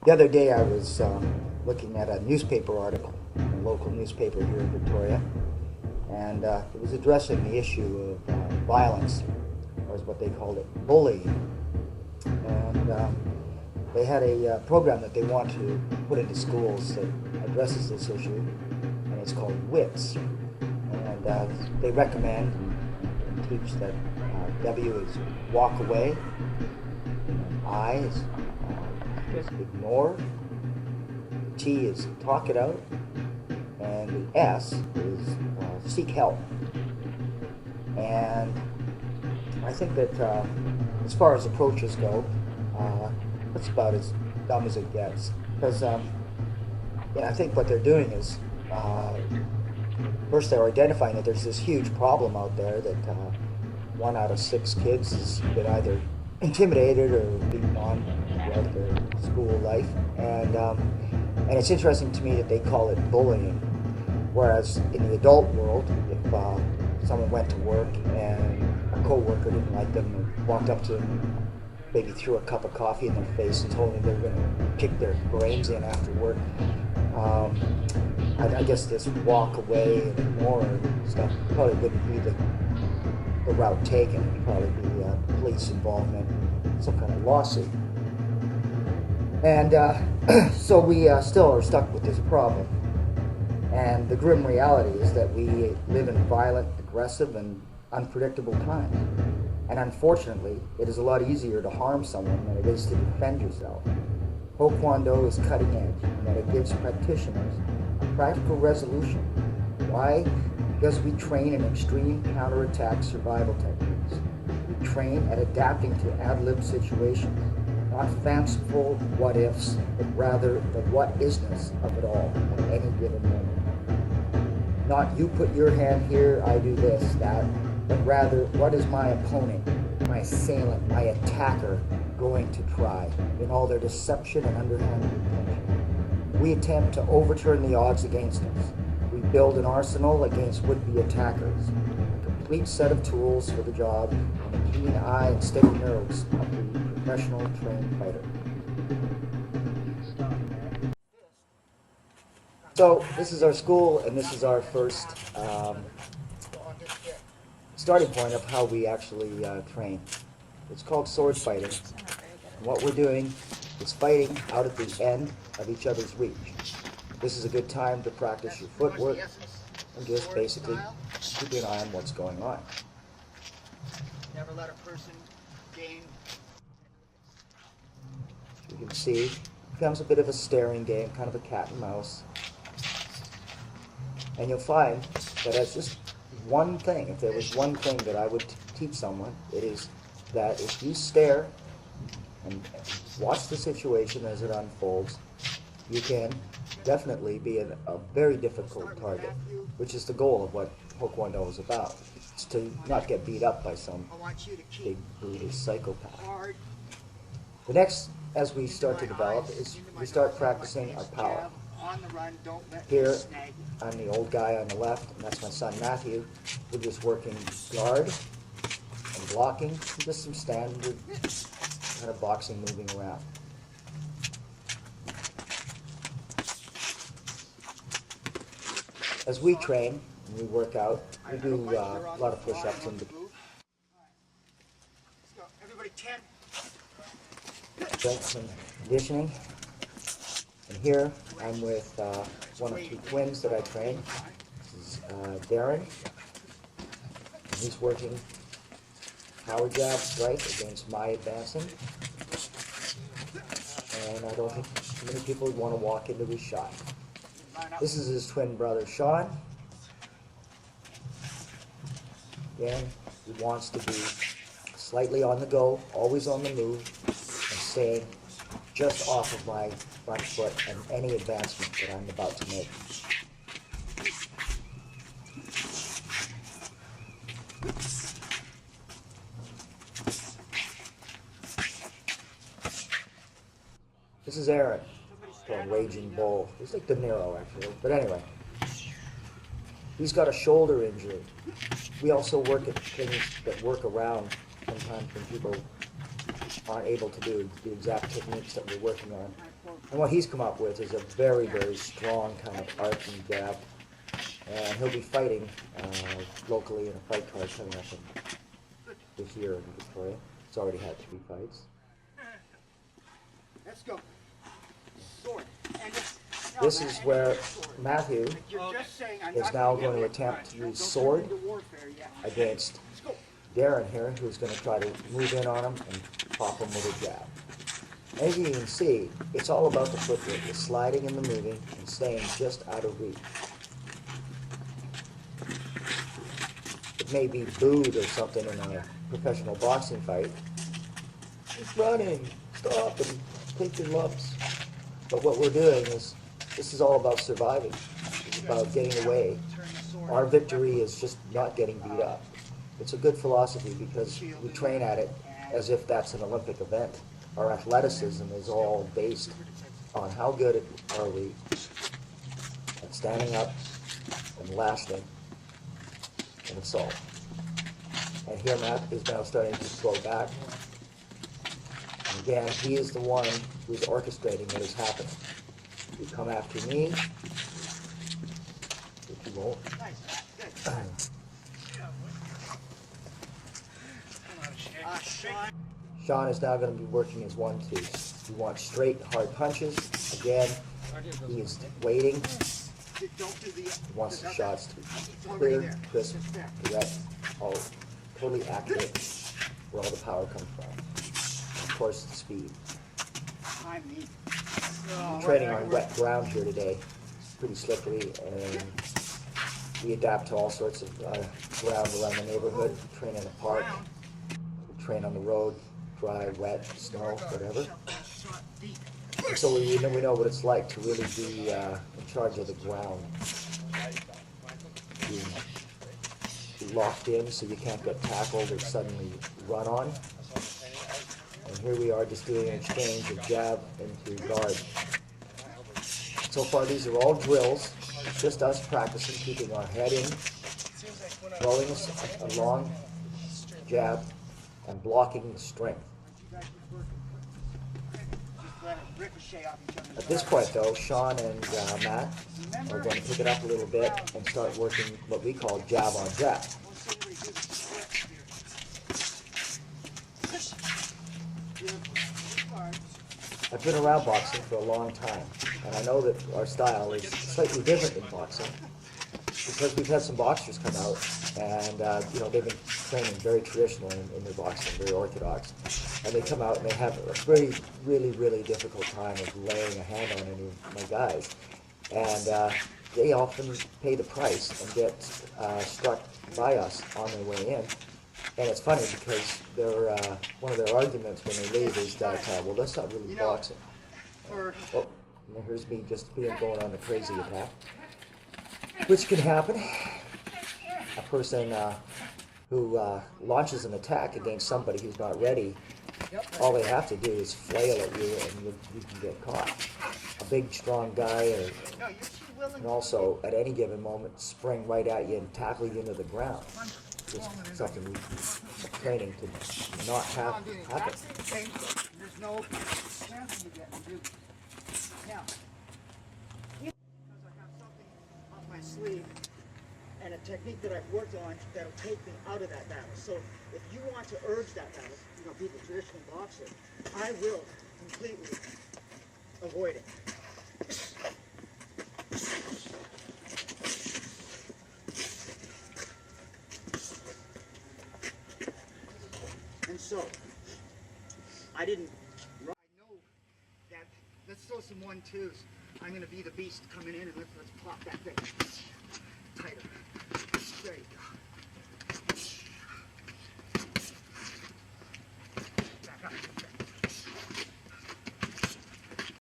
The other day I was looking at a newspaper article, a local newspaper here in Victoria, and it was addressing the issue of violence, or as what they called it, bullying. And they had a program that they want to put into schools that addresses this issue, and it's called WITS. And they recommend and teach that W is walk away, I is ignore, the T is talk it out, and the S is seek help. And I think that as far as approaches go, that's about as dumb as it gets. Because I think what they're doing is, first they're identifying that there's this huge problem out there that 1 out of 6 kids has been either intimidated or beaten on throughout their school life. And it's interesting to me that they call it bullying. Whereas in the adult world, if someone went to work and a co-worker didn't like them and walked up to them, maybe threw a cup of coffee in their face and told them they were going to kick their brains in after work, I guess this walk away and ignore and stuff probably wouldn't be the route taken. It would probably be police involvement, some kind of lawsuit. And so we still are stuck with this problem. And the grim reality is that we live in violent, aggressive, and unpredictable times. And unfortunately, it is a lot easier to harm someone than it is to defend yourself. Quan Do is cutting edge in that it gives practitioners a practical resolution. Why? Because we train in extreme counterattack survival techniques. We train at adapting to ad-lib situations, not fanciful what-ifs, but rather the what-isness of it all at any given moment. Not you put your hand here, I do this, that, but rather what is my opponent, my assailant, my attacker going to try in all their deception and underhand intention. We attempt to overturn the odds against us. We build an arsenal against would-be attackers, a complete set of tools for the job, and a keen eye and steady nerves of the professional trained fighter. So this is our school, and this is our first starting point of how we actually train. It's called sword fighting. And what we're doing is fighting out at the end of each other's reach. This is a good time to practice your footwork and just basically keep an eye on what's going on. Never let a person gain. You can see it becomes a bit of a staring game, kind of a cat and mouse. And you'll find that as just one thing, if there was one thing that I would teach someone, it is that if you stare and watch the situation as it unfolds, you can definitely be a very difficult target, which is the goal of what Quan Do is about. It's to not get beat up by some big brutal psychopath. The next, as we start to develop, is we start practicing our power. Here, I'm the old guy on the left, and that's my son Matthew. We're just working guard and blocking, just some standard kind of boxing, moving around. As we train and we work out, we do a lot of push-ups and strength and conditioning. And here I'm with one of 2 twins that I train. This is Darren. And he's working power jab strike against my advancing. And I don't think many people would want to walk into his shot. This is his twin brother, Sean. Again, he wants to be slightly on the go, always on the move, and staying just off of my front foot and any advancement that I'm about to make. This is Aaron. Called Raging Bull. He's like De Niro, actually. But anyway, he's got a shoulder injury. We also work at things that work around sometimes when people aren't able to do the exact techniques that we're working on. And what he's come up with is a very, very strong kind of arcing jab. And he'll be fighting locally in a fight card coming up this year in Victoria. It's already had 3 fights. Let's go. Sword. And This is where Matthew you're just saying I'm is not now gonna going to get attempt to Don't use turn sword into warfare yet. against Let's go. Darren here, who's going to try to move in on him and pop him with a jab. As you can see, it's all about the footwork, the sliding and the moving and staying just out of reach. It may be booed or something in a professional boxing fight. He's running, stop, and take your lumps. But what we're doing is, this is all about surviving. It's about getting away. Our victory is just not getting beat up. It's a good philosophy because we train at it as if that's an Olympic event. Our athleticism is all based on how good are we at standing up and lasting an assault. And here Matt is now starting to throw back. And again, he is the one who's orchestrating what is happening. You come after me, if you won't. Sean is now going to be working his 1-2s. He wants straight, hard punches. Again, he is waiting. He wants the shots to be clear, crisp, direct, all totally accurate, where all the power comes from. And of course, the speed. I'm training on wet ground here today. It's pretty slippery, and we adapt to all sorts of ground around the neighborhood. We train in the park, we train on the road, dry, wet, snow, whatever. And so we know what it's like to really be in charge of the ground. Be locked in so you can't get tackled or suddenly run on. And here we are just doing an exchange of jab into guard. So far these are all drills, just us practicing keeping our head in, throwing a long jab, and blocking the strength. At this point though, Sean and Matt are going to pick it up a little bit and start working what we call jab on jab. I've been around boxing for a long time, and I know that our style is slightly different in boxing because we've had some boxers come out, and they've been training very traditional in their boxing, very orthodox, and they come out and they have a really difficult time of laying a hand on any of my guys, and they often pay the price and get struck by us on their way in. And it's funny because one of their arguments when they leave is that, well, that's not really boxing. Well, here's me just going on a crazy attack, which can happen. A person who launches an attack against somebody who's not ready, all they have to do is flail at you and you can get caught. A big, strong guy can also, at any given moment, spring right at you and tackle you into the ground. It's something we're training to not have happen. There's no chance of getting you. Now, because I have something up my sleeve and a technique that I've worked on that'll take me out of that battle. So if you want to urge that battle, be the traditional boxer, I will completely avoid it. And so, I know that, let's throw some 1-2s. I'm going to be the beast coming in, and let's pop that thing tighter. There you go.